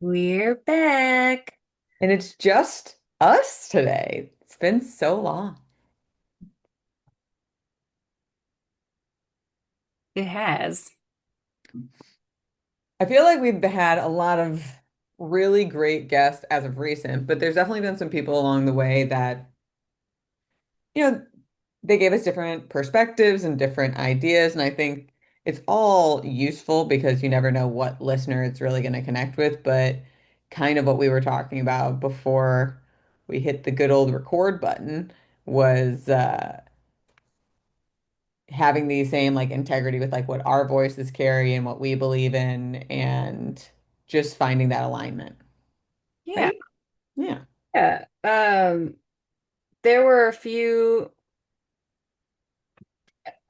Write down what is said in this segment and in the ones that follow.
We're back. And it's just us today. It's been so long. It has. I feel like we've had a lot of really great guests as of recent, but there's definitely been some people along the way that, you know, they gave us different perspectives and different ideas. And I think it's all useful because you never know what listener it's really going to connect with. But kind of what we were talking about before we hit the good old record button was having the same like integrity with like what our voices carry and what we believe in and just finding that alignment, Yeah. right? Yeah. Yeah. There were a few,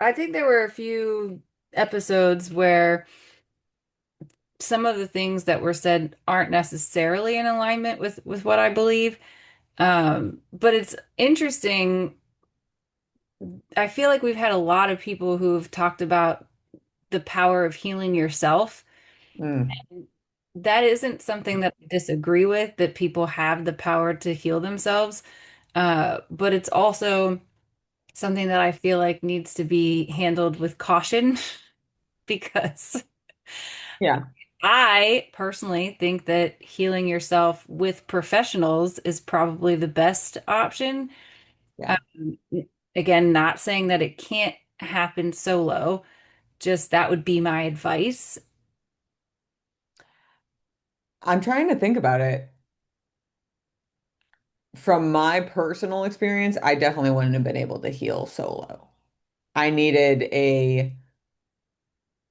I think there were a few episodes where some of the things that were said aren't necessarily in alignment with what I believe. But it's interesting. I feel like we've had a lot of people who've talked about the power of healing yourself. Mm, That isn't something that I disagree with, that people have the power to heal themselves. But it's also something that I feel like needs to be handled with caution because yeah. I personally think that healing yourself with professionals is probably the best option. Yeah. Um, Again, not saying that it can't happen solo, just that would be my advice. I'm trying to think about it. From my personal experience, I definitely wouldn't have been able to heal solo. I needed a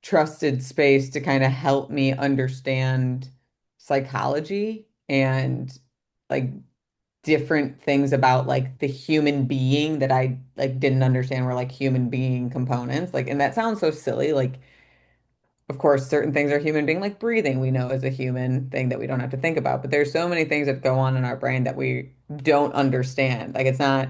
trusted space to kind of help me understand psychology and like different things about like the human being that I like didn't understand were like human being components. Like, and that sounds so silly. Like, of course, certain things are human being, like breathing, we know is a human thing that we don't have to think about. But there's so many things that go on in our brain that we don't understand. Like, it's not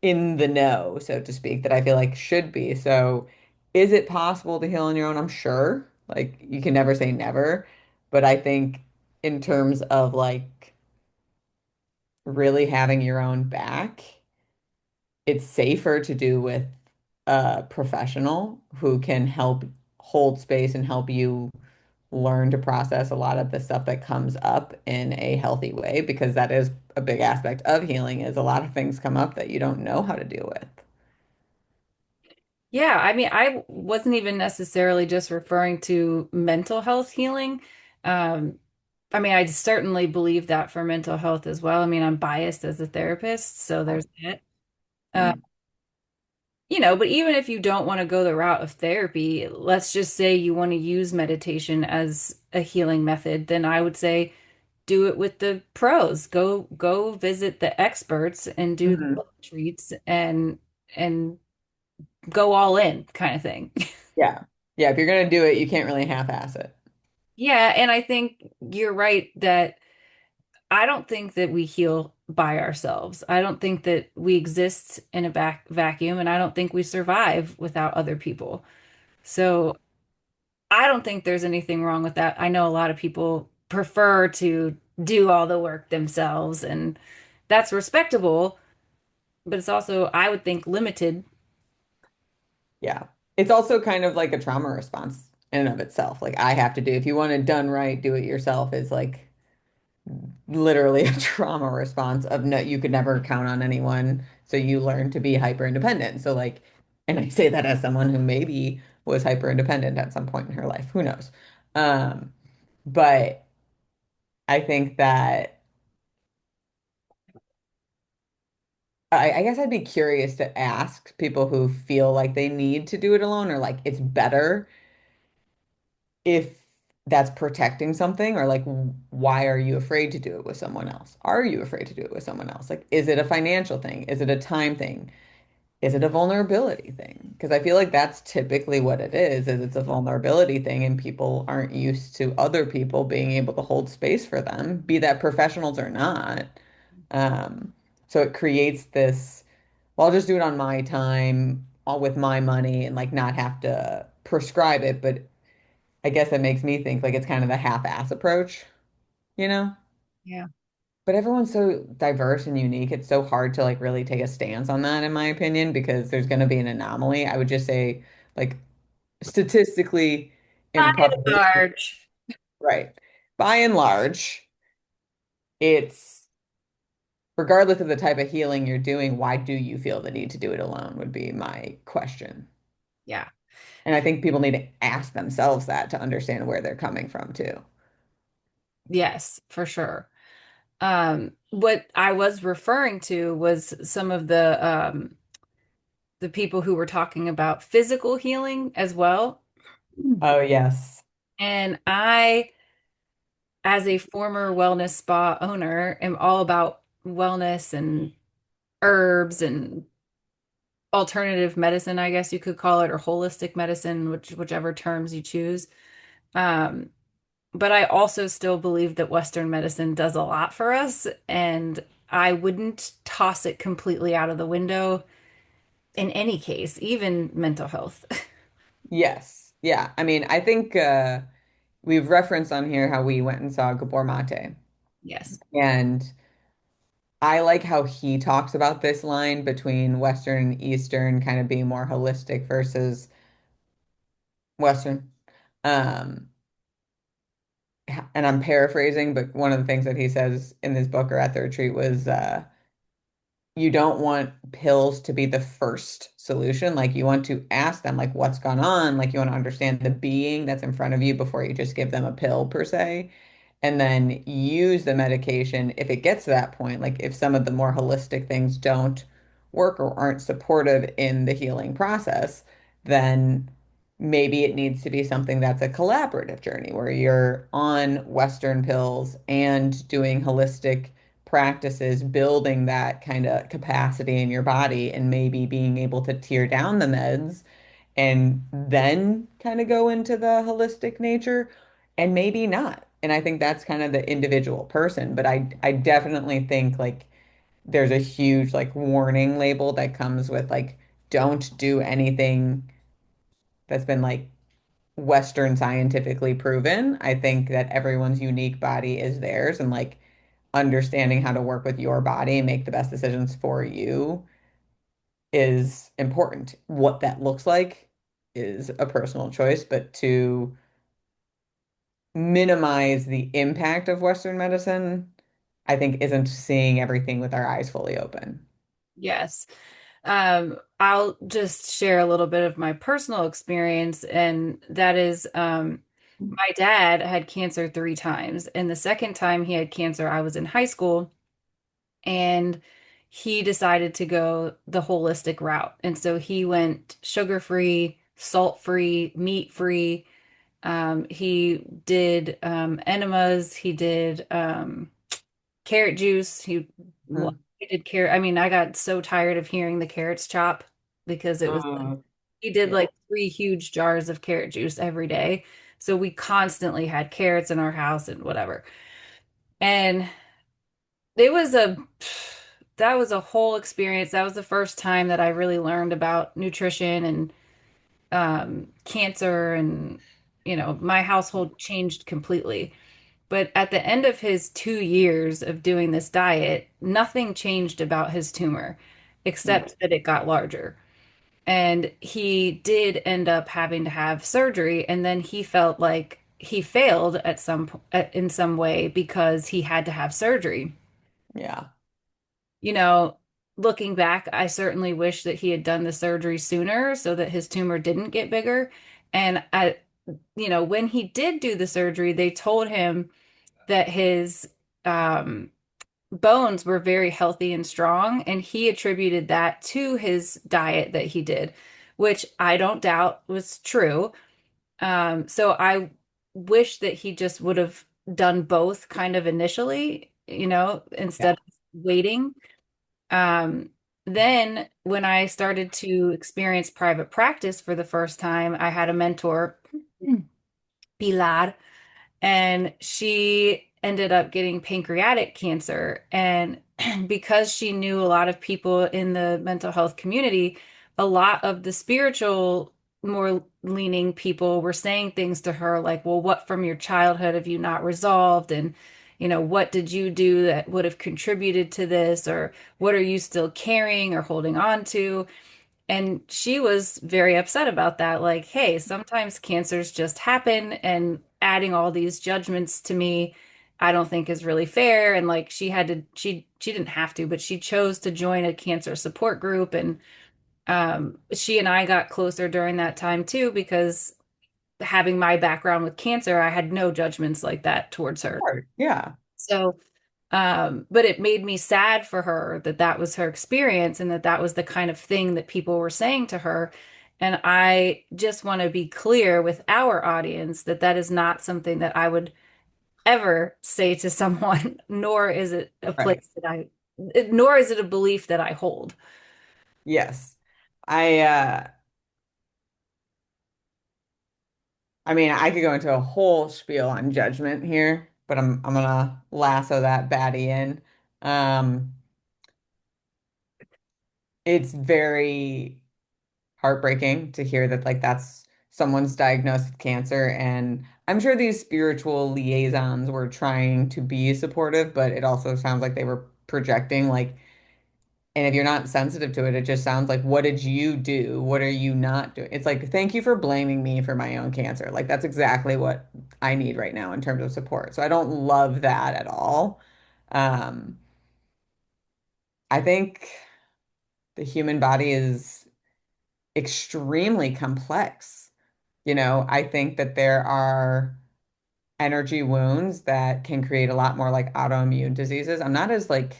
in the know, so to speak, that I feel like should be. So, is it possible to heal on your own? I'm sure. Like, you can never say never. But I think in terms of like really having your own back, it's safer to do with a professional who can help hold space and help you learn to process a lot of the stuff that comes up in a healthy way, because that is a big aspect of healing is a lot of things come up that you don't know how to deal with. Yeah, I mean, I wasn't even necessarily just referring to mental health healing. Um, I mean, I certainly believe that for mental health as well. I mean, I'm biased as a therapist, so there's that. Uh, Mm. but even if you don't want to go the route of therapy, let's just say you want to use meditation as a healing method, then I would say do it with the pros. Go visit the experts and do the Mhm. retreats and go all in kind of thing. Yeah. Yeah, if you're gonna do it, you can't really half-ass it. Yeah, and I think you're right that I don't think that we heal by ourselves. I don't think that we exist in a vacuum, and I don't think we survive without other people. So I don't think there's anything wrong with that. I know a lot of people prefer to do all the work themselves, and that's respectable, but it's also, I would think, limited. Yeah. It's also kind of like a trauma response in and of itself. Like I have to do, if you want it done right, do it yourself is like literally a trauma response of no, you could never count on anyone. So you learn to be hyper independent. So like, and I say that as someone who maybe was hyper independent at some point in her life. Who knows? Um, but I think that I guess I'd be curious to ask people who feel like they need to do it alone or like it's better if that's protecting something or like why are you afraid to do it with someone else? Are you afraid to do it with someone else? Like, is it a financial thing? Is it a time thing? Is it a vulnerability thing? Because I feel like that's typically what it is it's a vulnerability thing and people aren't used to other people being able to hold space for them, be that professionals or not. Um, so it creates this, well, I'll just do it on my time, all with my money and like not have to prescribe it, but I guess that makes me think like it's kind of the half-ass approach. you know? Yeah. But everyone's so diverse and unique. It's so hard to like really take a stance on that, in my opinion, because there's going to be an anomaly. I would just say, like, statistically By and and probably large. right. By and large, it's regardless of the type of healing you're doing, why do you feel the need to do it alone would be my question. Yeah. And I think people need to ask themselves that to understand where they're coming from too. Yes, for sure. What I was referring to was some of the people who were talking about physical healing as well. Oh, yes. And I, as a former wellness spa owner, am all about wellness and herbs and alternative medicine, I guess you could call it, or holistic medicine, whichever terms you choose. Um, but I also still believe that Western medicine does a lot for us, and I wouldn't toss it completely out of the window in any case, even mental health. Yes. Yeah. I mean, I think we've referenced on here how we went and saw Gabor Mate. Yes. And I like how he talks about this line between Western and Eastern kind of being more holistic versus Western. Um, and I'm paraphrasing, but one of the things that he says in this book or at the retreat was you don't want pills to be the first solution. Like you want to ask them like what's gone on, like you want to understand the being that's in front of you before you just give them a pill per se. And then use the medication if it gets to that point, like if some of the more holistic things don't work or aren't supportive in the healing process, then maybe it needs to be something that's a collaborative journey where you're on Western pills and doing holistic practices, building that kind of capacity in your body and maybe being able to tear down the meds and then kind of go into the holistic nature and maybe not. And I think that's kind of the individual person, but I definitely think like there's a huge like warning label that comes with like don't do anything that's been like Western scientifically proven. I think that everyone's unique body is theirs and like understanding how to work with your body and make the best decisions for you is important. What that looks like is a personal choice, but to minimize the impact of Western medicine, I think isn't seeing everything with our eyes fully open. Yes. I'll just share a little bit of my personal experience, and that is, my dad had cancer 3 times, and the second time he had cancer, I was in high school, and he decided to go the holistic route. And so he went sugar-free, salt-free, meat-free. He did enemas, he did carrot juice. Mm. He did carrot. I mean, I got so tired of hearing the carrots chop because it was Uh, he did yeah. like 3 huge jars of carrot juice every day. So we constantly had carrots in our house and whatever. And it was a that was a whole experience. That was the first time that I really learned about nutrition and cancer, and my household changed completely. But at the end of his 2 years of doing this diet, nothing changed about his tumor, Mm. except that it got larger. And he did end up having to have surgery, and then he felt like he failed in some way because he had to have surgery. Yeah. You know, Looking back, I certainly wish that he had done the surgery sooner so that his tumor didn't get bigger. And when he did do the surgery, they told him that his um, bones were very healthy and strong, and he attributed that to his diet that he did, which I don't doubt was true. So I wish that he just would have done both kind of initially, Yeah. instead of waiting. Um, then when I started to experience private practice for the first time, I had a mentor, Pilar, and she ended up getting pancreatic cancer. And because she knew a lot of people in the mental health community, a lot of the spiritual, more leaning people were saying things to her like, well, what from your childhood have you not resolved? And what did you do that would have contributed to this? Or what are you still carrying or holding on to? And she was very upset about that. Like, hey, sometimes cancers just happen, and adding all these judgments to me, I don't think is really fair. And like, she didn't have to, but she chose to join a cancer support group. And she and I got closer during that time too, because having my background with cancer, I had no judgments like that towards her. Sure. Yeah. So, but it made me sad for her that that was her experience and that that was the kind of thing that people were saying to her. And I just want to be clear with our audience that that is not something that I would ever say to someone, nor is it a Right. place that nor is it a belief that I hold. Yes. I I mean, I could go into a whole spiel on judgment here, but I'm gonna lasso that baddie in. Um, it's very heartbreaking to hear that like that's someone's diagnosed with cancer, and I'm sure these spiritual liaisons were trying to be supportive, but it also sounds like they were projecting like, and if you're not sensitive to it, it just sounds like, what did you do? What are you not doing? It's like, thank you for blaming me for my own cancer. Like, that's exactly what I need right now in terms of support. So I don't love that at all. Um, I think the human body is extremely complex. I think that there are energy wounds that can create a lot more like autoimmune diseases. I'm not as like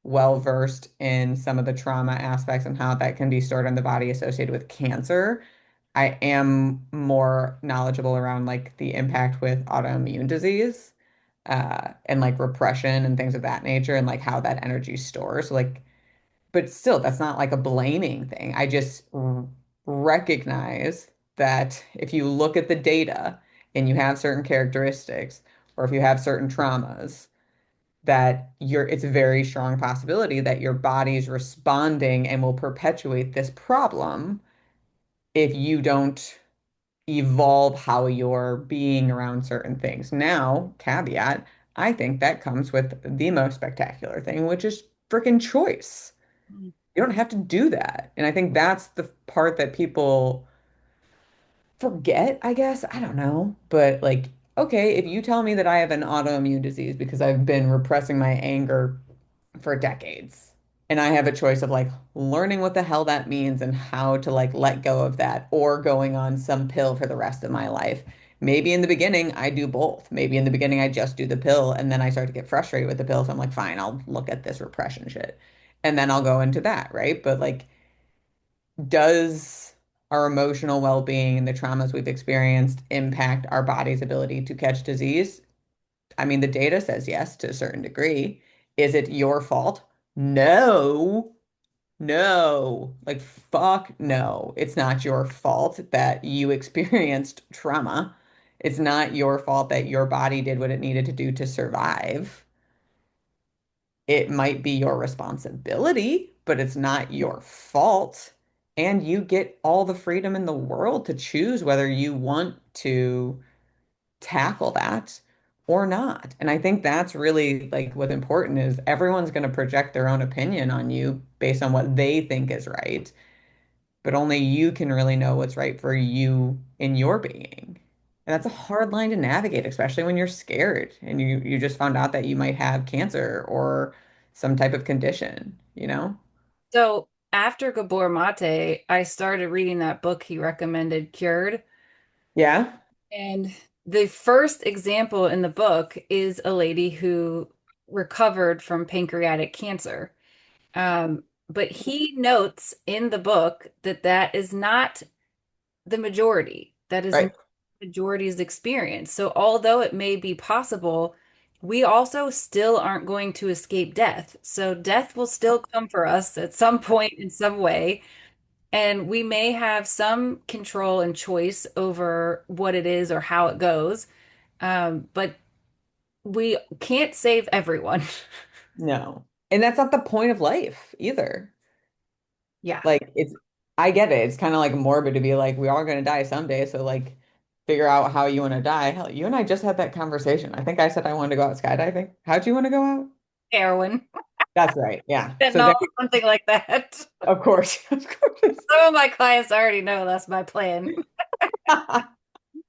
well versed in some of the trauma aspects and how that can be stored in the body associated with cancer. I am more knowledgeable around like the impact with autoimmune disease, and like repression and things of that nature and like how that energy stores. So, like, but still, that's not like a blaming thing. I just recognize that if you look at the data and you have certain characteristics, or if you have certain traumas, that it's a very strong possibility that your body's responding and will perpetuate this problem if you don't evolve how you're being around certain things. Now, caveat, I think that comes with the most spectacular thing, which is freaking choice. You don't have to do that. And I think that's the part that people forget, I guess. I don't know. But like, okay, if you tell me that I have an autoimmune disease because I've been repressing my anger for decades, and I have a choice of like learning what the hell that means and how to like let go of that or going on some pill for the rest of my life. Maybe in the beginning I do both. Maybe in the beginning I just do the pill and then I start to get frustrated with the pill. So I'm like, fine, I'll look at this repression shit. And then I'll go into that, right? But like, does our emotional well-being and the traumas we've experienced impact our body's ability to catch disease? I mean, the data says yes to a certain degree. Is it your fault? No, no. Like, fuck no. It's not your fault that you experienced trauma. It's not your fault that your body did what it needed to do to survive. It might be your responsibility, but it's not your fault. And you get all the freedom in the world to choose whether you want to tackle that or not. And I think that's really like what's important is everyone's going to project their own opinion on you based on what they think is right, but only you can really know what's right for you in your being. And that's a hard line to navigate, especially when you're scared and you just found out that you might have cancer or some type of condition, you know? So after Gabor Mate, I started reading that book he recommended, Cured. Yeah. And the first example in the book is a lady who recovered from pancreatic cancer. But he notes in the book that that is not the majority. That is not Right. the majority's experience. So although it may be possible, we also still aren't going to escape death. So death will still come for us at some point in some way. And we may have some control and choice over what it is or how it goes. But we can't save everyone. No. And that's not the point of life either. Yeah. Like I get it. It's kind of like morbid to be like, we are going to die someday. So like, figure out how you want to die. Hell, you and I just had that conversation. I think I said I wanted to go out skydiving. How'd you want to go out? Heroin, That's right. Yeah. So fentanyl, there, something like that. of course, of course. Some of my clients already know that's my plan.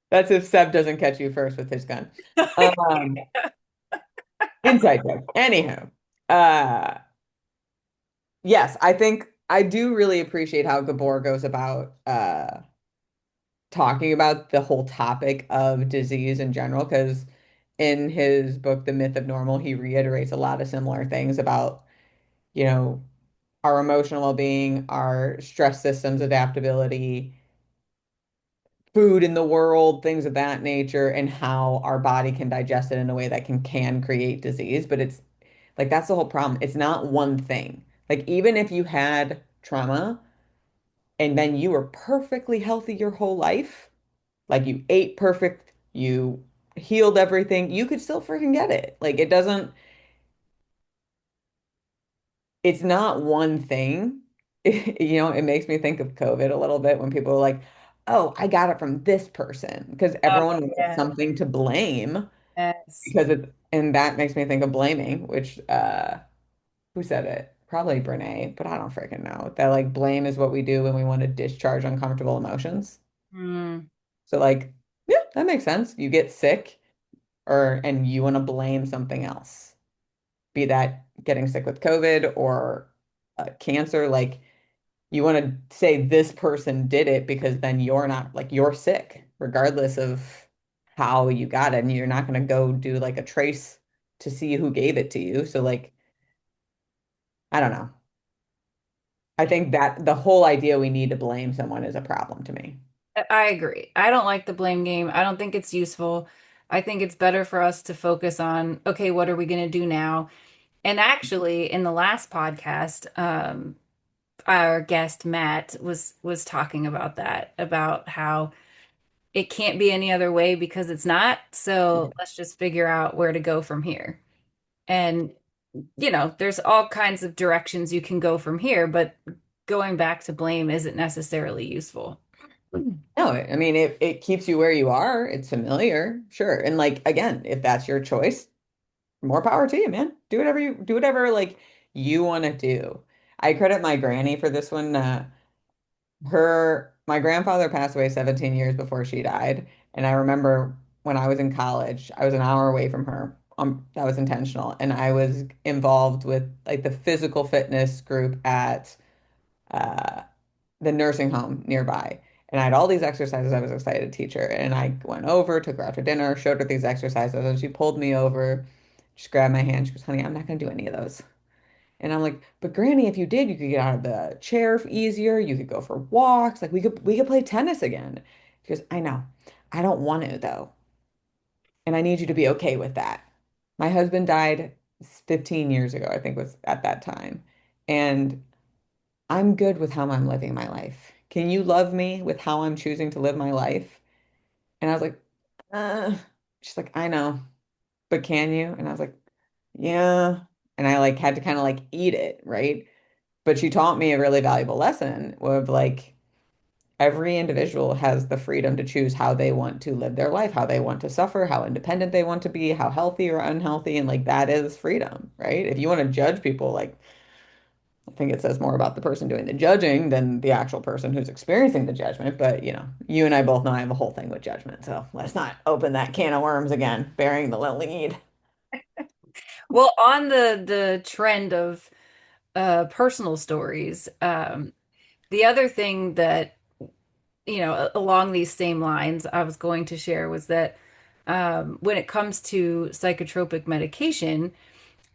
That's if Seb doesn't catch you first with his gun. Um, inside joke. Anyhow, uh, yes, I think I do really appreciate how Gabor goes about talking about the whole topic of disease in general, because in his book, The Myth of Normal, he reiterates a lot of similar things about, you know, our emotional well-being, our stress systems, adaptability, food in the world, things of that nature, and how our body can digest it in a way that can create disease. But it's like that's the whole problem. It's not one thing. Like even if you had trauma and then you were perfectly healthy your whole life, like you ate perfect, you healed everything, you could still freaking get it. Like it doesn't, it's not one thing. It makes me think of COVID a little bit when people are like, oh, I got it from this person because Oh, everyone wants yeah. something to blame Yes. because and that makes me think of blaming, which, who said it? Probably Brene, but I don't freaking know. That like blame is what we do when we want to discharge uncomfortable emotions. Mm. So like, yeah, that makes sense. You get sick and you want to blame something else, be that getting sick with COVID or cancer. Like you want to say this person did it because then you're not like you're sick, regardless of how you got it. And you're not going to go do like a trace to see who gave it to you. So like, I don't know. I think that the whole idea we need to blame someone is a problem to me. I agree. I don't like the blame game. I don't think it's useful. I think it's better for us to focus on, okay, what are we going to do now? And actually, in the last podcast, our guest Matt was talking about that, about how it can't be any other way because it's not. Yeah. So let's just figure out where to go from here. And there's all kinds of directions you can go from here, but going back to blame isn't necessarily useful. No, I mean it keeps you where you are. It's familiar, sure. And like again, if that's your choice, more power to you, man. Do whatever like you want to do. I credit my granny for this one. My grandfather passed away 17 years before she died, and I remember when I was in college, I was an hour away from her. That was intentional, and I was involved with like the physical fitness group at uh, the nursing home nearby. And I had all these exercises I was excited to teach her. And I went over, took her out to dinner, showed her these exercises, and she pulled me over, just grabbed my hand. She goes, honey, I'm not going to do any of those. And I'm like, but Granny, if you did, you could get out of the chair easier. You could go for walks. Like we could play tennis again. She goes, I know. I don't want to though. And I need you to be okay with that. My husband died 15 years ago, I think was at that time. And I'm good with how I'm living my life. Can you love me with how I'm choosing to live my life? And I was like, uh. She's like, I know, but can you? And I was like, yeah. And I like had to kind of like eat it, right? But she taught me a really valuable lesson of like every individual has the freedom to choose how they want to live their life, how they want to suffer, how independent they want to be, how healthy or unhealthy. And like that is freedom, right? If you want to judge people, like I think it says more about the person doing the judging than the actual person who's experiencing the judgment. But you and I both know I have a whole thing with judgment. So let's not open that can of worms again, bearing the lead. Well, on the trend of personal stories, the other thing that, along these same lines, I was going to share was that when it comes to psychotropic medication,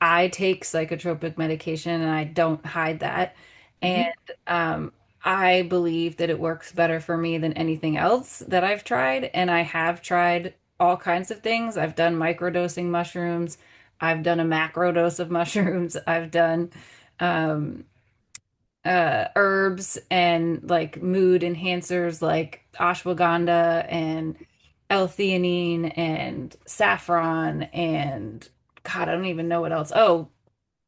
I take psychotropic medication and I don't hide that. And Mhm. um, I believe that it works better for me than anything else that I've tried. And I have tried all kinds of things. I've done microdosing mushrooms. I've done a macro dose of mushrooms. I've done um, herbs and like mood enhancers like ashwagandha and L-theanine and saffron and God, I don't even know what else. Oh,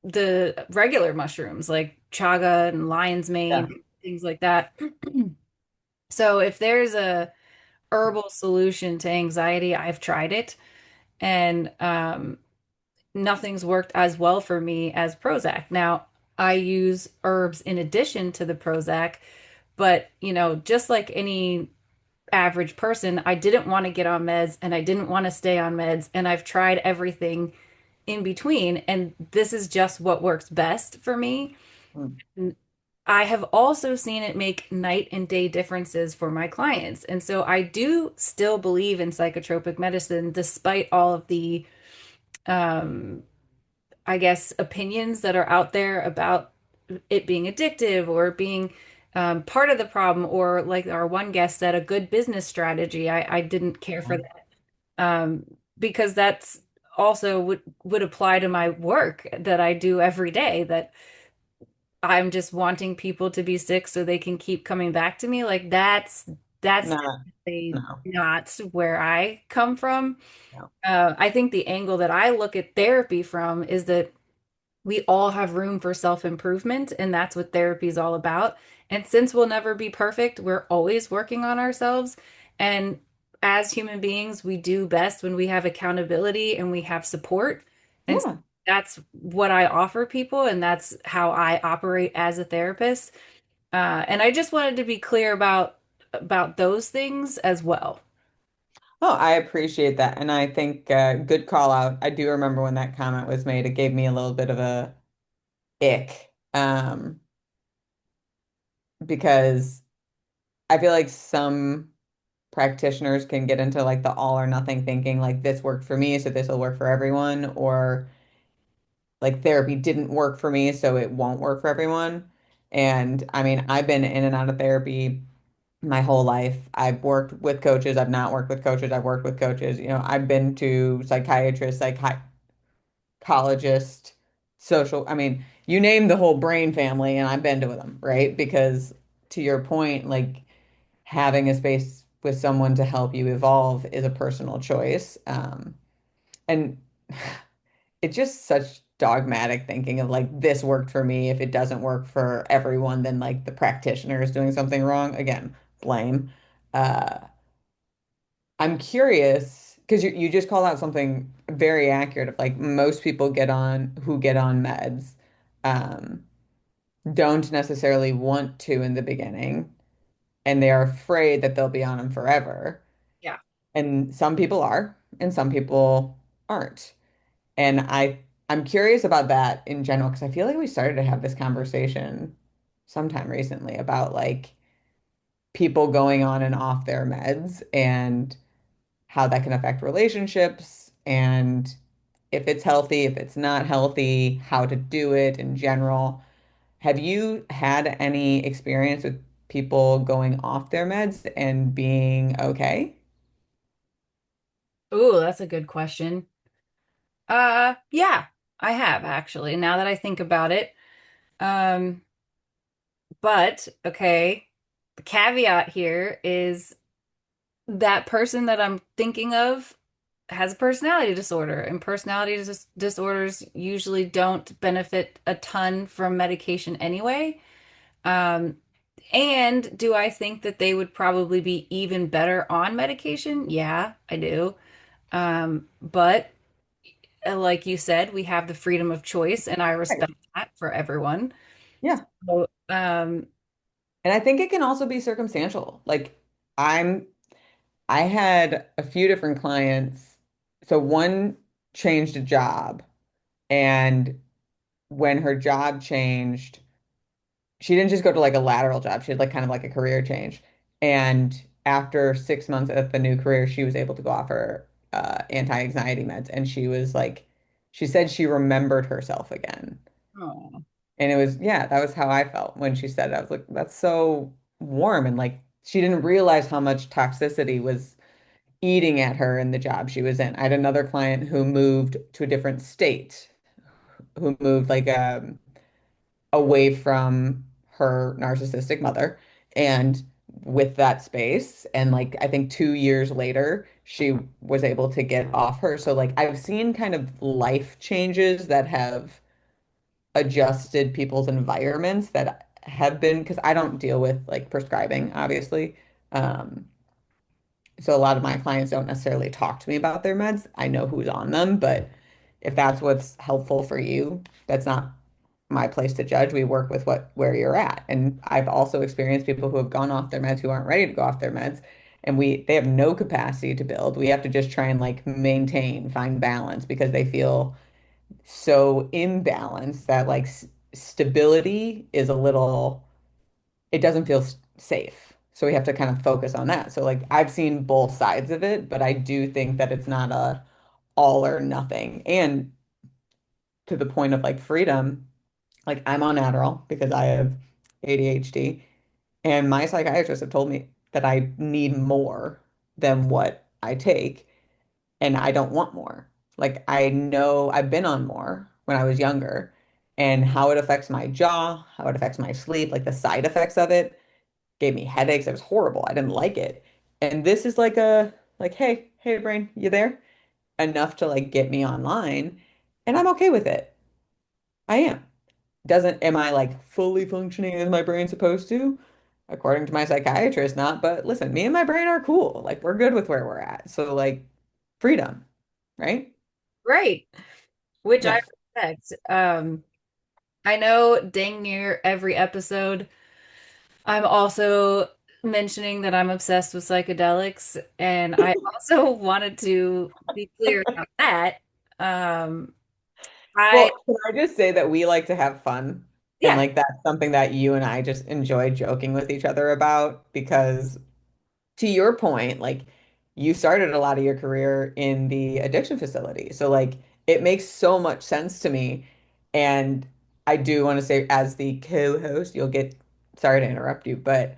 the regular mushrooms like chaga and lion's Yeah. mane, things like that. So if there's herbal solution to anxiety. I've tried it, and nothing's worked as well for me as Prozac. Now, I use herbs in addition to the Prozac, but just like any average person, I didn't want to get on meds and I didn't want to stay on meds, and I've tried everything in between, and this is just what works best for me. Mm. I have also seen it make night and day differences for my clients. And so I do still believe in psychotropic medicine despite all of the um I guess opinions that are out there about it being addictive or being part of the problem, or like our one guest said, a good business strategy. I didn't care for that, because that's also would apply to my work that I do every day, that I'm just wanting people to be sick so they can keep coming back to me. Like that's Not, definitely no, not where I come from. no. I think the angle that I look at therapy from is that we all have room for self-improvement, and that's what therapy is all about. And since we'll never be perfect, we're always working on ourselves. And as human beings, we do best when we have accountability and we have support. And so Yeah. that's what I offer people, and that's how I operate as a therapist. And I just wanted to be clear about those things as well. Oh, I appreciate that. And I think good call out. I do remember when that comment was made, it gave me a little bit of a ick. Because I feel like some practitioners can get into like the all or nothing thinking, like this worked for me, so this will work for everyone, or like therapy didn't work for me, so it won't work for everyone. And I mean, I've been in and out of therapy my whole life. I've worked with coaches, I've not worked with coaches, I've worked with coaches. I've been to psychiatrists, psychologist, social, I mean, you name the whole brain family and I've been to them, right? Because to your point, like having a space with someone to help you evolve is a personal choice. And it's just such dogmatic thinking of like this worked for me. If it doesn't work for everyone, then like the practitioner is doing something wrong. Again, blame. Uh, I'm curious because you just called out something very accurate of like most people who get on meds um, don't necessarily want to in the beginning, and they are afraid that they'll be on them forever. Yeah. And some people are, and some people aren't. And I'm curious about that in general because I feel like we started to have this conversation sometime recently about like people going on and off their meds and how that can affect relationships and if it's healthy, if it's not healthy, how to do it in general. Have you had any experience with people going off their meds and being okay? Ooh, that's a good question. Yeah, I have actually, now that I think about it. Um, but okay, the caveat here is that person that I'm thinking of has a personality disorder, and disorders usually don't benefit a ton from medication anyway. Um, and do I think that they would probably be even better on medication? Yeah, I do. But like you said, we have the freedom of choice, and I Right. respect that for everyone. Yeah. So, And I think it can also be circumstantial. Like I'm I had a few different clients. So one changed a job, and when her job changed, she didn't just go to like a lateral job. She had like kind of like a career change. And after 6 months at the new career, she was able to go off her anti-anxiety meds. And she was like, she said she remembered herself again. oh. And it was, yeah, that was how I felt when she said it. I was like, that's so warm. And like, she didn't realize how much toxicity was eating at her in the job she was in. I had another client who moved to a different state, who moved like away from her narcissistic mother and with that space. And like, I think 2 years later, she was able to get off her. So like, I've seen kind of life changes that have adjusted people's environments that have been, because I don't deal with like prescribing, obviously. Um, So a lot of my clients don't necessarily talk to me about their meds. I know who's on them, but if that's what's helpful for you, that's not my place to judge. We work with what where you're at. And I've also experienced people who have gone off their meds who aren't ready to go off their meds, and they have no capacity to build. We have to just try and like maintain, find balance because they feel so imbalanced that like stability is a little, it doesn't feel safe. So we have to kind of focus on that. So like I've seen both sides of it, but I do think that it's not a all or nothing. And to the point of like freedom, like I'm on Adderall because I have ADHD, and my psychiatrists have told me that I need more than what I take, and I don't want more. Like I know I've been on more when I was younger, and how it affects my jaw, how it affects my sleep, like the side effects of it gave me headaches. It was horrible. I didn't like it. And this is like hey brain, you there? Enough to like get me online, and I'm okay with it. I am. Doesn't Am I like fully functioning as my brain's supposed to? According to my psychiatrist, not. But listen, me and my brain are cool. Like we're good with where we're at. So like freedom, right? Right. Which I Yeah. respect. I know dang near every episode, I'm also mentioning that I'm obsessed with psychedelics, and I also wanted to be clear about that. Um, I, Well, can I just say that we like to have fun? And yeah, like that's something that you and I just enjoy joking with each other about because to your point, like you started a lot of your career in the addiction facility. So like it makes so much sense to me. And I do want to say as the co-host, you'll get sorry to interrupt you, but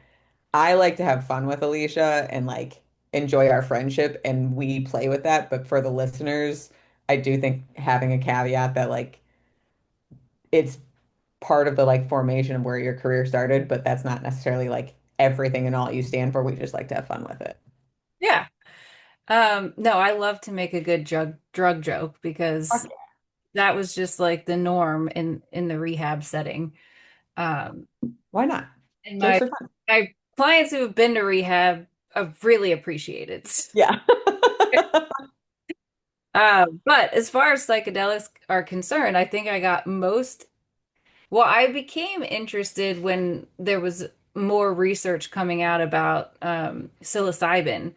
I like to have fun with Alicia and like enjoy our friendship and we play with that. But for the listeners, I do think having a caveat that like it's part of the like formation of where your career started, but that's not necessarily like everything and all you stand for. We just like to have fun with it. yeah. No, I love to make a good drug joke because that was just like the norm in the rehab setting. Um, Why not? and Jokes are fun. my clients who have been to rehab have really appreciated it. Yeah. But as far as psychedelics are concerned, I think I got most. Well, I became interested when there was more research coming out about psilocybin.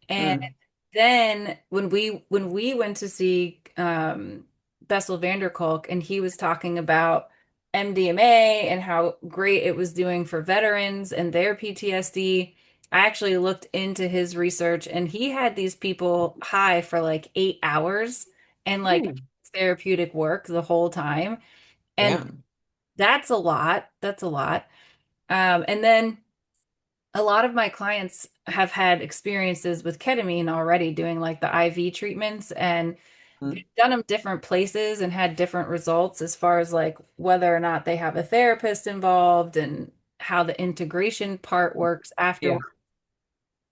And Mm, then when we went to see Bessel van der Kolk, and he was talking about MDMA and how great it was doing for veterans and their PTSD, I actually looked into his research, and he had these people high for like 8 hours and like mm, therapeutic work the whole time. And damn. that's a lot. That's a lot. And then a lot of my clients have had experiences with ketamine already doing like the IV treatments, and they've Mm, done them different places and had different results as far as like whether or not they have a therapist involved and how the integration part works yeah. afterward.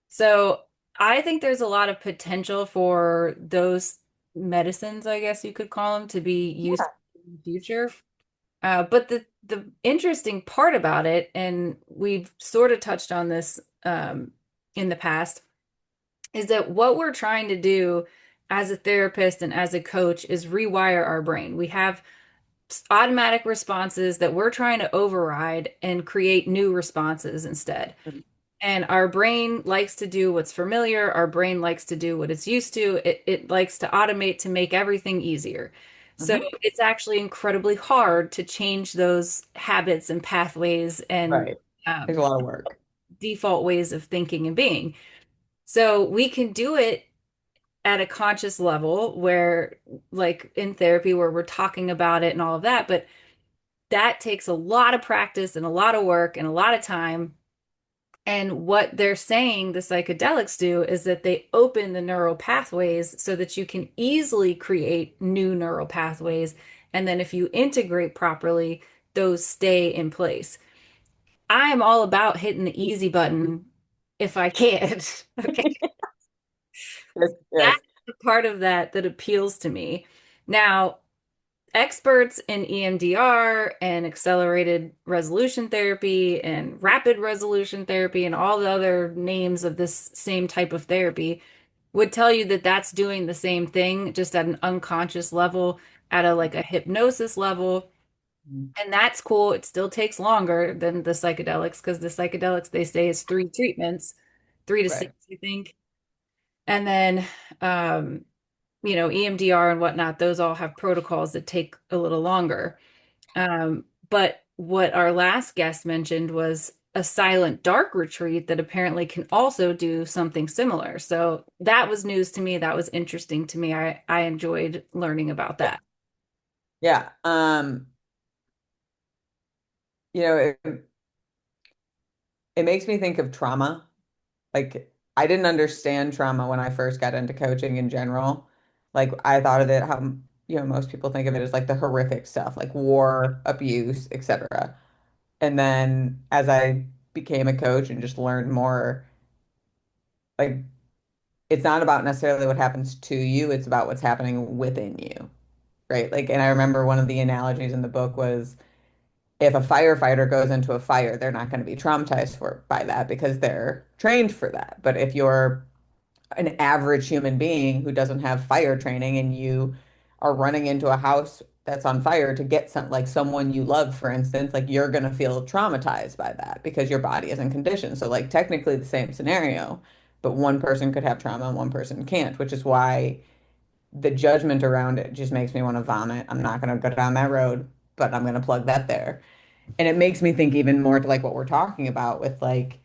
So I think there's a lot of potential for those medicines, I guess you could call them, to be used Yeah. in the future. But the interesting part about it, and we've sort of touched on this in the past, is that what we're trying to do as a therapist and as a coach is rewire our brain. We have automatic responses that we're trying to override and create new responses instead. Mm, And our brain likes to do what's familiar. Our brain likes to do what it's used to. It likes to automate to make everything easier. So mhm. it's actually incredibly hard to change those habits and pathways and Right. There's um, a lot of work. default ways of thinking and being. So we can do it at a conscious level where, like in therapy, where we're talking about it and all of that. But that takes a lot of practice and a lot of work and a lot of time. And what they're saying the psychedelics do is that they open the neural pathways so that you can easily create new neural pathways. And then if you integrate properly, those stay in place. I am all about hitting the easy button if I can. Okay. Yes, yes. That's the part of that that appeals to me. Now, experts in EMDR and accelerated resolution therapy and rapid resolution therapy and all the other names of this same type of therapy would tell you that that's doing the same thing just at an unconscious level, at a like a hypnosis level. And that's cool. It still takes longer than the psychedelics because the psychedelics they say is 3 treatments, 3 to 6, Right. I think. And then um, EMDR and whatnot, those all have protocols that take a little longer. But what our last guest mentioned was a silent dark retreat that apparently can also do something similar. So that was news to me. That was interesting to me. I enjoyed learning about that. Yeah. You know, it makes me think of trauma. Like, I didn't understand trauma when I first got into coaching in general. Like, I thought of it how, most people think of it as like the horrific stuff, like war, abuse, etc. And then as I became a coach and just learned more, like, it's not about necessarily what happens to you, it's about what's happening within you, right? Like, and I remember one of the analogies in the book was if a firefighter goes into a fire, they're not going to be traumatized by that because they're trained for that. But if you're an average human being who doesn't have fire training and you are running into a house that's on fire to get like someone you love, for instance, like you're going to feel traumatized by that because your body isn't conditioned. So like technically the same scenario, but one person could have trauma and one person can't, which is why the judgment around it just makes me want to vomit. I'm not going to go down that road, but I'm going to plug that there. And it makes me think even more to like what we're talking about with like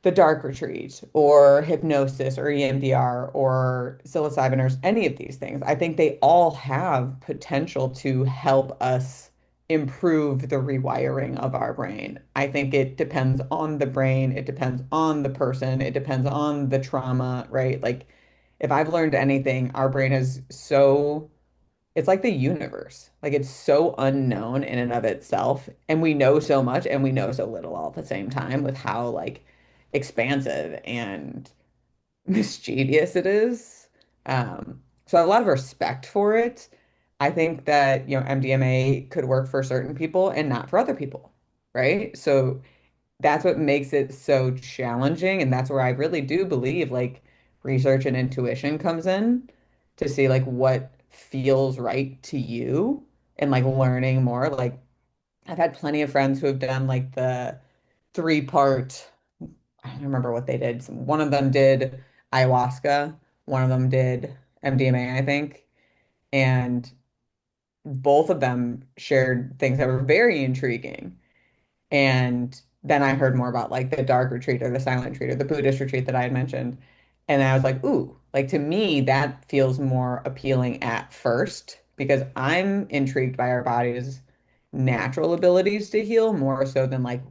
the dark retreat or hypnosis or EMDR or psilocybin or any of these things. I think they all have potential to help us improve the rewiring of our brain. I think it depends on the brain, it depends on the person, it depends on the trauma, right? Like if I've learned anything, our brain is so it's like the universe. Like it's so unknown in and of itself. And we know so much and we know so little all at the same time with how like expansive and mischievous it is. So I have a lot of respect for it. I think that, MDMA could work for certain people and not for other people, right? So that's what makes it so challenging. And that's where I really do believe like research and intuition comes in to see like what feels right to you and like learning more. Like I've had plenty of friends who have done like the 3-part, I don't remember what they did. One of them did ayahuasca, one of them did MDMA, I think. And both of them shared things that were very intriguing. And then I heard more about like the dark retreat or the silent retreat or the Buddhist retreat that I had mentioned. And I was like, ooh, like to me, that feels more appealing at first because I'm intrigued by our body's natural abilities to heal more so than like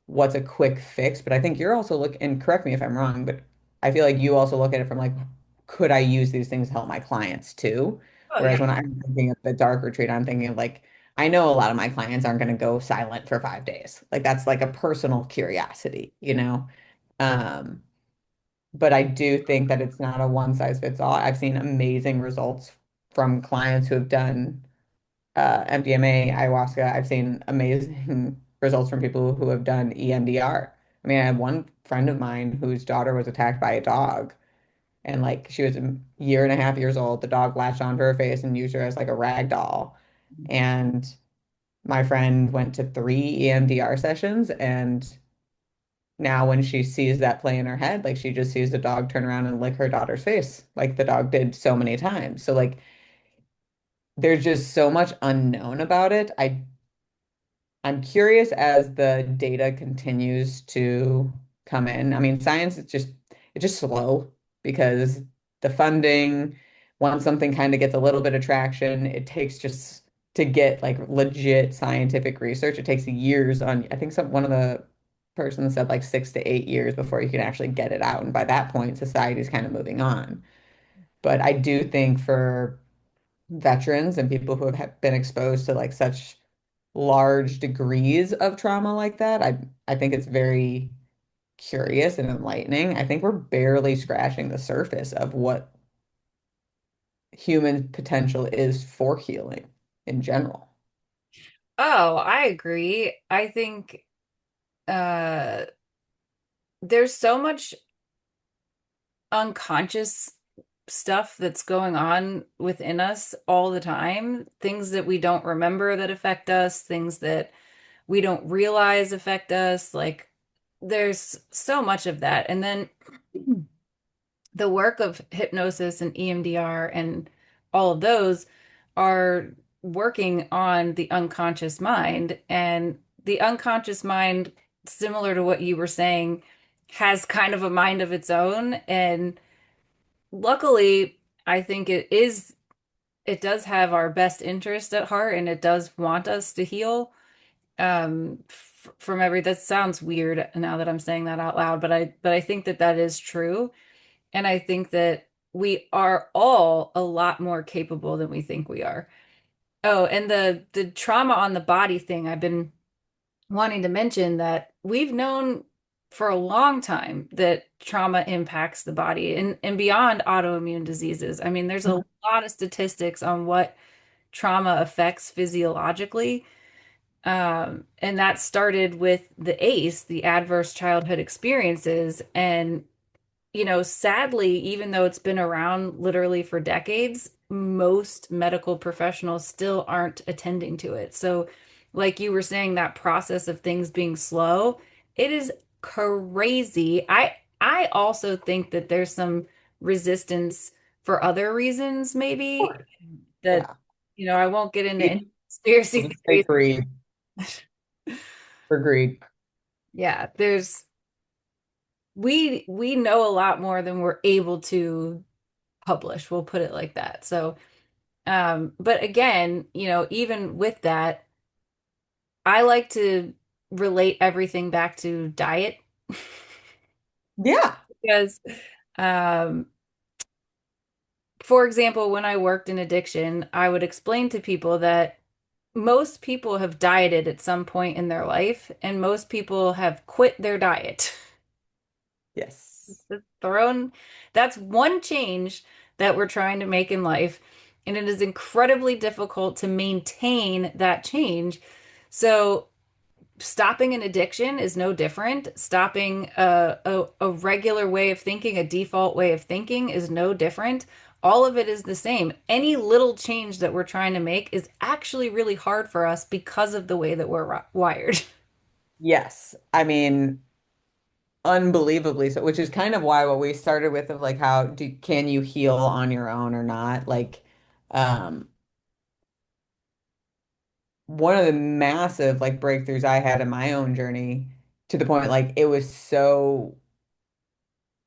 what's a quick fix. But I think you're also and correct me if I'm wrong, but I feel like you also look at it from like, could I use these things to help my clients too? Oh yeah. Whereas when I'm thinking of the dark retreat, I'm thinking of like, I know a lot of my clients aren't going to go silent for 5 days. Like that's like a personal curiosity, you know? Um, but I do think that it's not a one size fits all. I've seen amazing results from clients who have done MDMA, ayahuasca. I've seen amazing results from people who have done EMDR. I mean, I had one friend of mine whose daughter was attacked by a dog, and like she was a year and a half years old. The dog latched onto her face and used her as like a rag doll. And my friend went to 3 EMDR sessions, and now when she sees that play in her head, like she just sees the dog turn around and lick her daughter's face, like the dog did so many times. So like there's just so much unknown about it. I'm curious as the data continues to come in. I mean, science is just slow because the funding, once something kind of gets a little bit of traction, it takes just to get like legit scientific research, it takes years on, I think one of the persons said like 6 to 8 years before you can actually get it out. And by that point, society's kind of moving on. But I do think for veterans and people who have been exposed to like such large degrees of trauma like that, I think it's very curious and enlightening. I think we're barely scratching the surface of what human potential is for healing. in general. Oh, I agree. I think uh there's so much unconscious stuff that's going on within us all the time, things that we don't remember that affect us, things that we don't realize affect us. Like there's so much of that. And then the work of hypnosis and EMDR and all of those are working on the unconscious mind. And the unconscious mind, similar to what you were saying, has kind of a mind of its own. And luckily, I think it does have our best interest at heart and it does want us to heal from every that sounds weird now that I'm saying that out loud, but I think that that is true. And I think that we are all a lot more capable than we think we are. Oh, and the trauma on the body thing, I've been wanting to mention that we've known for a long time that trauma impacts the body and beyond autoimmune diseases. I mean, there's a lot of statistics on what trauma affects physiologically. And that started with the ACE, the adverse childhood experiences. And sadly, even though it's been around literally for decades, most medical professionals still aren't attending to it. So, like you were saying, that process of things being slow, it is crazy. I also think that there's some resistance for other reasons, maybe Sure. that, Yeah. I won't get into We'll any conspiracy just say theories. greed for greed. Yeah, we know a lot more than we're able to publish. We'll put it like that. So, but again, even with that, I like to relate everything back to diet Yeah. because, um, for example, when I worked in addiction, I would explain to people that most people have dieted at some point in their life, and most people have quit their diet. Yes. Thrown, that's one change that we're trying to make in life, and it is incredibly difficult to maintain that change. So, stopping an addiction is no different. Stopping a regular way of thinking, a default way of thinking is no different. All of it is the same. Any little change that we're trying to make is actually really hard for us because of the way that we're wired. Yes. I mean, unbelievably so, which is kind of why what we started with of like can you heal on your own or not? Like, um, one of the massive like breakthroughs I had in my own journey to the point like it was so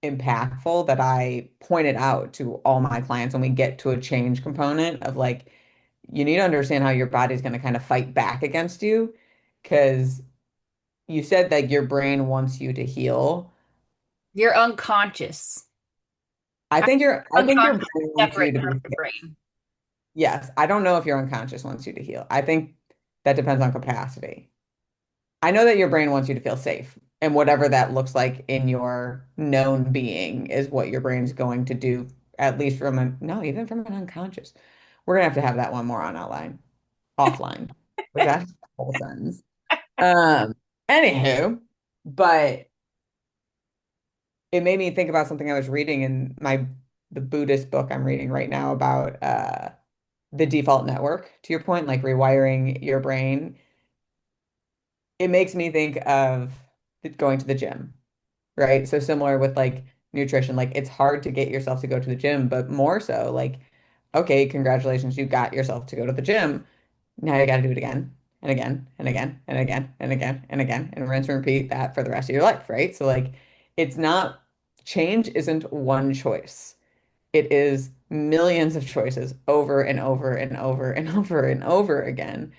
impactful that I pointed out to all my clients when we get to a change component of like, you need to understand how your body's going to kind of fight back against you because you said that your brain wants you to heal. You're unconscious. I I think your unconscious brain is wants you separate to from be the safe. brain. Yes, I don't know if your unconscious wants you to heal. I think that depends on capacity. I know that your brain wants you to feel safe, and whatever that looks like in your known being is what your brain's going to do, at least from a no, even from an unconscious. We're gonna have that one more on outline, offline, because that's a whole sentence. Um, Anywho, but it made me think about something I was reading in the Buddhist book I'm reading right now about the default network, to your point, like rewiring your brain. It makes me think of going to the gym, right? So similar with like nutrition, like it's hard to get yourself to go to the gym, but more so like, okay, congratulations, you got yourself to go to the gym. Now you got to do it again and again and again and again and again and again and rinse and repeat that for the rest of your life, right? So like it's not change isn't one choice. It is millions of choices over and over and over and over and over again.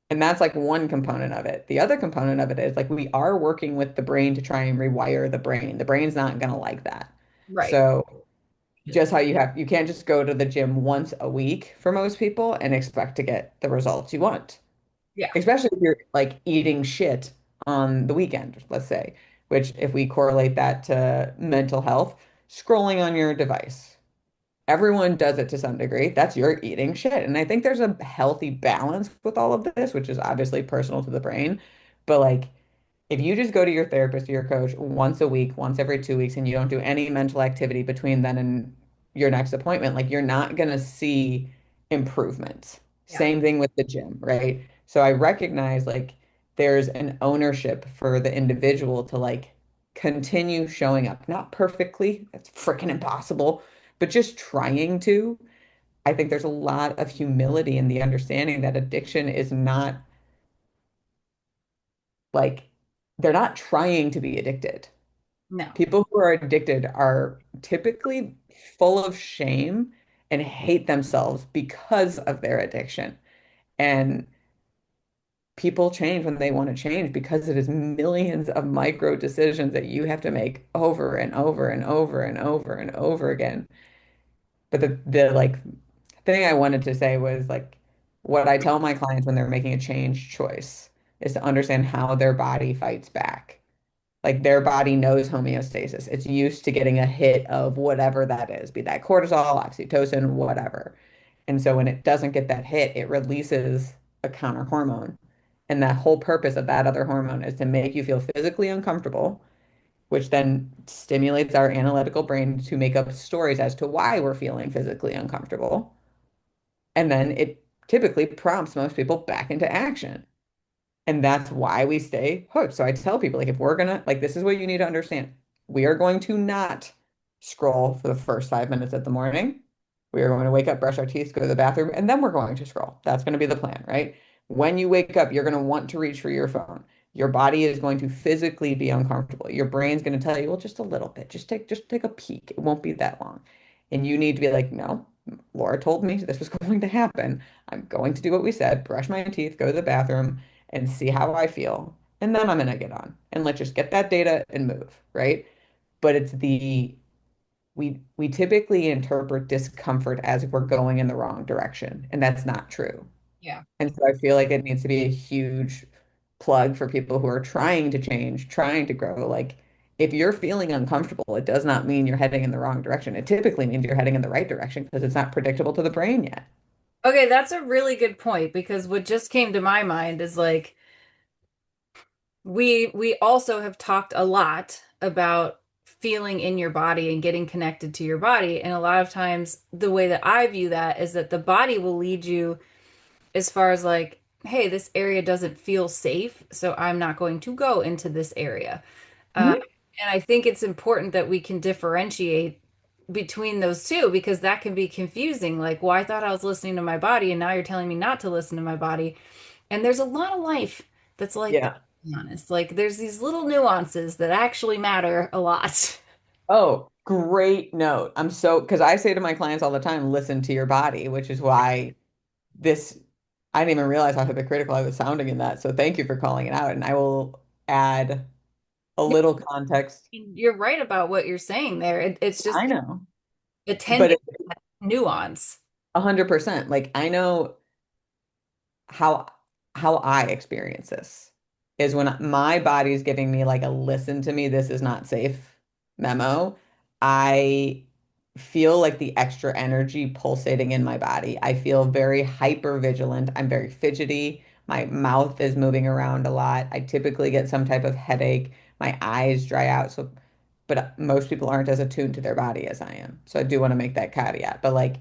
And that's like one component of it. The other component of it is like we are working with the brain to try and rewire the brain. The brain's not going to like that. Right. So just how you can't just go to the gym once a week for most people and expect to get the results you want. Yeah. Especially if you're like eating shit on the weekend, let's say, which if we correlate that to mental health, scrolling on your device. Everyone does it to some degree. That's your eating shit. And I think there's a healthy balance with all of this, which is obviously personal to the brain. But like, if you just go to your therapist or your coach once a week, once every 2 weeks, and you don't do any mental activity between then and your next appointment, like you're not going to see improvements. Yeah. Same thing with the gym, right? So I recognize like there's an ownership for the individual to like continue showing up, not perfectly, that's freaking impossible, but just trying to. I think there's a lot of humility in the understanding that addiction is not like they're not trying to be addicted. No. People who are addicted are typically full of shame and hate themselves because of their addiction. And people change when they want to change because it is millions of micro decisions that you have to make over and over and over and over and over again. But the like thing I wanted to say was like what I tell my clients when they're making a change choice is to understand how their body fights back. Like their body knows homeostasis. It's used to getting a hit of whatever that is, be that cortisol, oxytocin, whatever. And so when it doesn't get that hit, it releases a counter hormone. And the whole purpose of that other hormone is to make you feel physically uncomfortable, which then stimulates our analytical brain to make up stories as to why we're feeling physically uncomfortable. And then it typically prompts most people back into action. And that's why we stay hooked. So I tell people, like, if we're gonna, like, this is what you need to understand. We are going to not scroll for the first 5 minutes of the morning. We are going to wake up, brush our teeth, go to the bathroom, and then we're going to scroll. That's going to be the plan, right? When you wake up, you're going to want to reach for your phone. Your body is going to physically be uncomfortable. Your brain's going to tell you, well, just a little bit. Just take a peek. It won't be that long. And you need to be like, no, Laura told me this was going to happen. I'm going to do what we said, brush my teeth, go to the bathroom and see how I feel. And then I'm gonna get on and let's just get that data and move, right? But it's the we typically interpret discomfort as we're going in the wrong direction, and that's not true. Yeah. And so I feel like it needs to be a huge plug for people who are trying to change, trying to grow. Like if you're feeling uncomfortable, it does not mean you're heading in the wrong direction. It typically means you're heading in the right direction because it's not predictable to the brain yet. Okay, that's a really good point because what just came to my mind is like we also have talked a lot about feeling in your body and getting connected to your body. And a lot of times the way that I view that is that the body will lead you as far as like, hey, this area doesn't feel safe, so I'm not going to go into this area. Uh, Mhm. and I think it's important that we can differentiate between those two because that can be confusing. Like, well, I thought I was listening to my body, and now you're telling me not to listen to my body. And there's a lot of life that's like that, Yeah. to be honest. Like, there's these little nuances that actually matter a lot. Oh, great note. I'm so, because I say to my clients all the time, listen to your body, which is why this, I didn't even realize how hypocritical I was sounding in that. So thank you for calling it out. And I will add a Yeah, little context. you're right about what you're saying there. It's I just know, but attending it's that nuance. 100%. Like I know how how I experience this is when my body's giving me like a listen to me, this is not safe memo. I feel like the extra energy pulsating in my body. I feel very hyper vigilant. I'm very fidgety. My mouth is moving around a lot. I typically get some type of headache. My eyes dry out. So, but most people aren't as attuned to their body as I am. So I do want to make that caveat. But like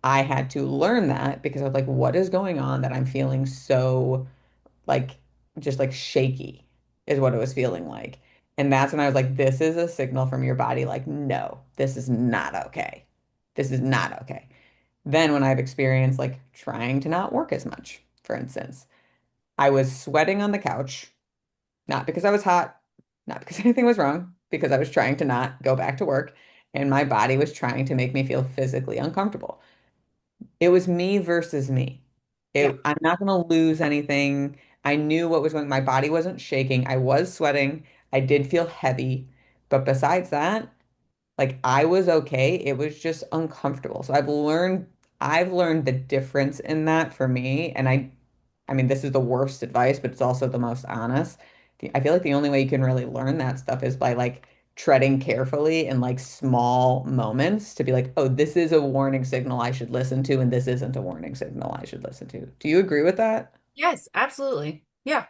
I had to learn that because I was like, what is going on that I'm feeling so like just like shaky is what it was feeling like. And that's when I was like, this is a signal from your body, like, no, this is not okay. This is not okay. Then when I've experienced like trying to not work as much, for instance, I was sweating on the couch, not because I was hot, not because anything was wrong, because I was trying to not go back to work. And my body was trying to make me feel physically uncomfortable. It was me versus me. Yeah. I'm not going to lose anything. I knew what was going, my body wasn't shaking. I was sweating. I did feel heavy. But besides that, like I was okay. It was just uncomfortable. So I've learned the difference in that for me. And I mean, this is the worst advice, but it's also the most honest. I feel like the only way you can really learn that stuff is by like treading carefully in like small moments to be like, oh, this is a warning signal I should listen to, and this isn't a warning signal I should listen to. Do you agree with that? Yes, absolutely. Yeah.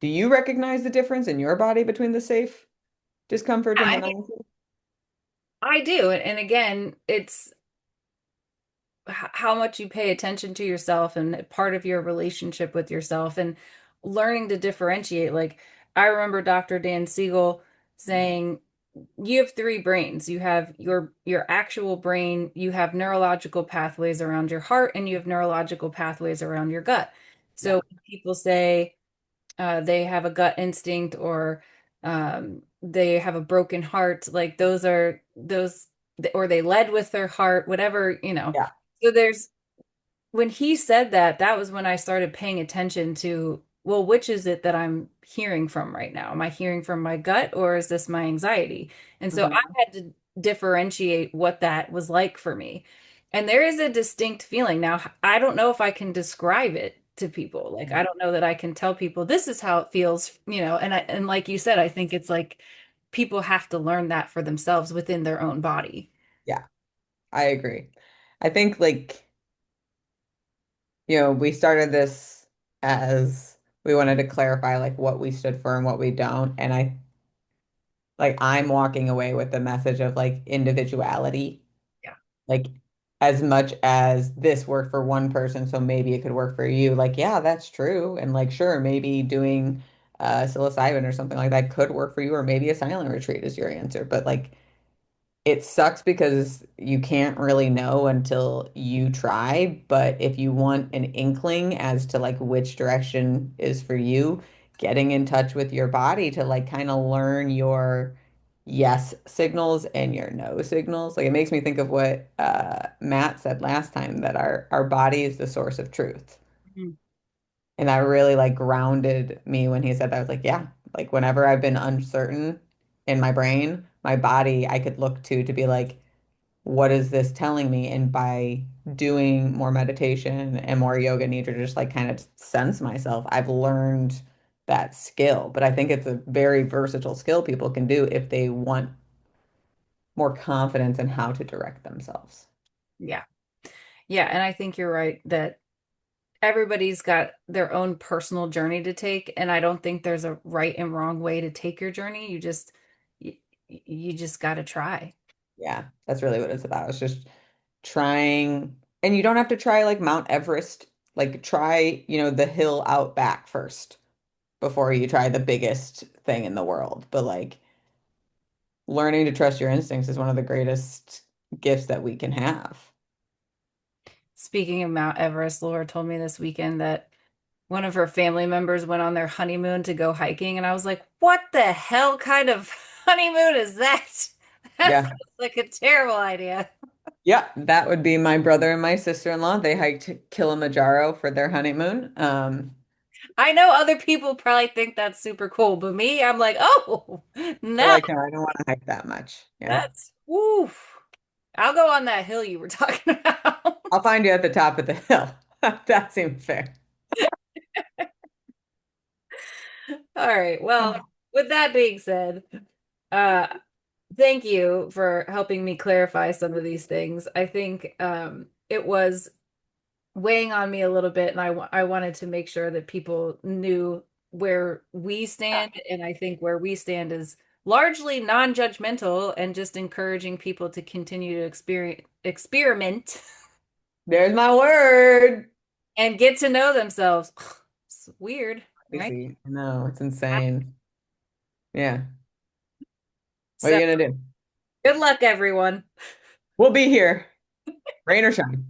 Do you recognize the difference in your body between the safe discomfort and the I mean, non-safe? I do. And again, it's how much you pay attention to yourself and part of your relationship with yourself and learning to differentiate. Like I remember Dr. Dan Siegel saying, you have three brains. You have your actual brain, you have neurological pathways around your heart, and you have neurological pathways around your gut. So Yeah, when people say they have a gut instinct or they have a broken heart, like those are those, or they led with their heart, whatever, you know. yeah. So there's when he said that, that was when I started paying attention to, well, which is it that I'm hearing from right now? Am I hearing from my gut or is this my anxiety? And so I Mhm. had to differentiate what that was like for me. And there is a distinct feeling. Now, I don't know if I can describe it to people. Like, I don't know that I can tell people this is how it feels, you know, and like you said, I think it's like people have to learn that for themselves within their own body. Yeah, I agree. I think like, we started this as we wanted to clarify like what we stood for and what we don't. And I'm walking away with the message of like individuality. Yeah. Like as much as this worked for one person, so maybe it could work for you. Like, yeah, that's true. And like, sure, maybe doing psilocybin or something like that could work for you, or maybe a silent retreat is your answer. But like it sucks because you can't really know until you try, but if you want an inkling as to like which direction is for you, getting in touch with your body to like kind of learn your yes signals and your no signals. Like it makes me think of what Matt said last time that our body is the source of truth. Mhm. And that really like grounded me when he said that. I was like, yeah, like whenever I've been uncertain in my brain, my body I could look to be like, what is this telling me? And by doing more meditation and more yoga nidra, just like kind of sense myself, I've learned that skill. But I think it's a very versatile skill people can do if they want more confidence in how to direct themselves. Yeah. Yeah, and I think you're right that everybody's got their own personal journey to take, and I don't think there's a right and wrong way to take your journey. You, you just got to try. Yeah, that's really what it's about. It's just trying, and you don't have to try like Mount Everest. Like try, the hill out back first before you try the biggest thing in the world. But like learning to trust your instincts is one of the greatest gifts that we can have. Speaking of Mount Everest, Laura told me this weekend that one of her family members went on their honeymoon to go hiking, and I was like, "What the hell kind of honeymoon is that?" That sounds Yeah. like a terrible idea. Yeah, that would be my brother and my sister-in-law. They hiked Kilimanjaro for their honeymoon. I know other people probably think that's super cool, but me, I'm like, "Oh, They're no, like, no, I don't want to hike that much. Yeah. that's woo." I'll go on that hill you were talking about. I'll find you at the top of the hill. That seems fair. All right. Well, with that being said, uh, thank you for helping me clarify some of these things. I think it was weighing on me a little bit, and I wanted to make sure that people knew where we stand, and I think where we stand is largely non-judgmental and just encouraging people to continue to experiment There's my word. and get to know themselves. It's weird, right? Crazy. No, it's insane. Yeah. What are So you gonna do? good luck, everyone. We'll be here, rain or shine.